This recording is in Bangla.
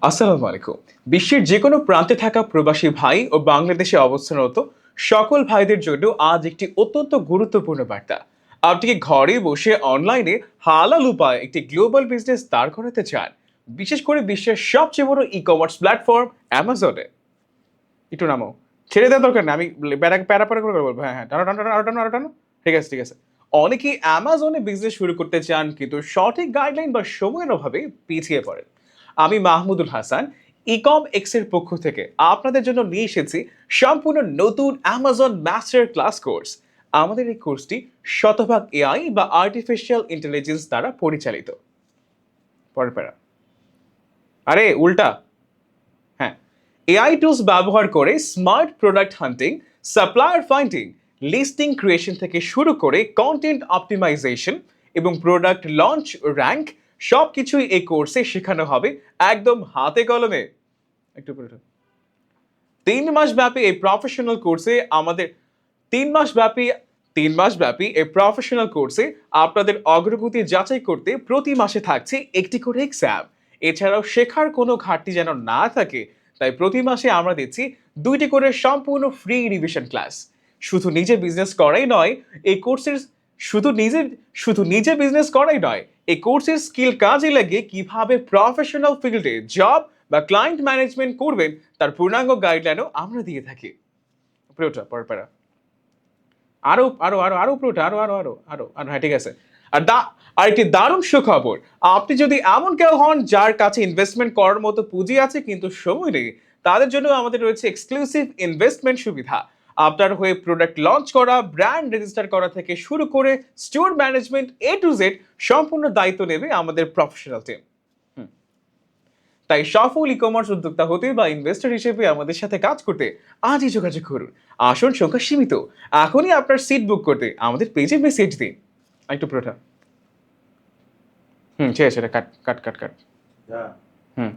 আসসালামু আলাইকুম। বিশ্বের যে কোনো প্রান্তে থাকা প্রবাসী ভাই ও বাংলাদেশে অবস্থানরত সকল ভাইদের জন্য আজ একটি অত্যন্ত গুরুত্বপূর্ণ বার্তা। আপনি কি ঘরে বসে অনলাইনে হালাল উপায়ে একটি গ্লোবাল বিজনেস দাঁড় করাতে চান, বিশেষ করে বিশ্বের সবচেয়ে বড় ই কমার্স প্ল্যাটফর্ম অ্যামাজনে? একটু নামো, ছেড়ে দেওয়ার দরকার নেই, আমি প্যারা প্যারা প্যারা করে বলবো। হ্যাঁ হ্যাঁ, টানো টানো টানো, আরো টানো আরো টানো। ঠিক আছে ঠিক আছে। অনেকেই অ্যামাজনে বিজনেস শুরু করতে চান, কিন্তু সঠিক গাইডলাইন বা সময়ের অভাবে পিছিয়ে পড়েন। আমি মাহমুদুল হাসান, ইকম এক্স এর পক্ষ থেকে আপনাদের জন্য নিয়ে এসেছি সম্পূর্ণ নতুন অ্যামাজন মাস্টার ক্লাস কোর্স। আমাদের এই কোর্সটি শতভাগ এআই বা আর্টিফিশিয়াল ইন্টেলিজেন্স দ্বারা পরিচালিত। পরের প্যারা, আরে উল্টা। হ্যাঁ, এআই টুলস ব্যবহার করে স্মার্ট প্রোডাক্ট হান্টিং, সাপ্লায়ার ফাইন্ডিং, লিস্টিং ক্রিয়েশন থেকে শুরু করে কন্টেন্ট অপটিমাইজেশন এবং প্রোডাক্ট লঞ্চ র্যাঙ্ক সবকিছুই এই কোর্সে শেখানো হবে একদম হাতে কলমে। একটু পরে 3 মাস ব্যাপী এই প্রফেশনাল কোর্সে আমাদের 3 মাস ব্যাপী 3 মাস ব্যাপী এই প্রফেশনাল কোর্সে আপনাদের অগ্রগতি যাচাই করতে প্রতি মাসে থাকছে একটি করে এক্সাম। এছাড়াও শেখার কোনো ঘাটতি যেন না থাকে, তাই প্রতি মাসে আমরা দিচ্ছি 2টি করে সম্পূর্ণ ফ্রি রিভিশন ক্লাস। শুধু নিজে বিজনেস করাই নয়, এই কোর্সের শুধু নিজে বিজনেস করাই নয়, এই কোর্সের স্কিল কাজে লাগিয়ে কিভাবে প্রফেশনাল ফিল্ডে জব বা ক্লায়েন্ট ম্যানেজমেন্ট করবেন তার পূর্ণাঙ্গ গাইডলাইনও আমরা দিয়ে থাকি। পুরোটা পরপরা আরো আরো আরো আরো পুরোটা আরো আরো আরো আরো আরো হ্যাঁ ঠিক আছে। আর একটি দারুণ সুখবর, আপনি যদি এমন কেউ হন যার কাছে ইনভেস্টমেন্ট করার মতো পুঁজি আছে কিন্তু সময় নেই, তাদের জন্য আমাদের রয়েছে এক্সক্লুসিভ ইনভেস্টমেন্ট সুবিধা। আপনার হয়ে প্রোডাক্ট লঞ্চ করা, ব্র্যান্ড রেজিস্টার করা থেকে শুরু করে store management A to Z সম্পূর্ণ দায়িত্ব নেবে আমাদের প্রফেশনাল টিম। তাই সফল ই কমার্স উদ্যোক্তা হতে বা ইনভেস্টর হিসেবে আমাদের সাথে কাজ করতে আজই যোগাযোগ করুন। আসন সংখ্যা সীমিত, এখনই আপনার সিট বুক করতে আমাদের পেজে মেসেজ দিন। একটু পুরোটা ঠিক আছে, কাট কাট কাট কাট। হুম।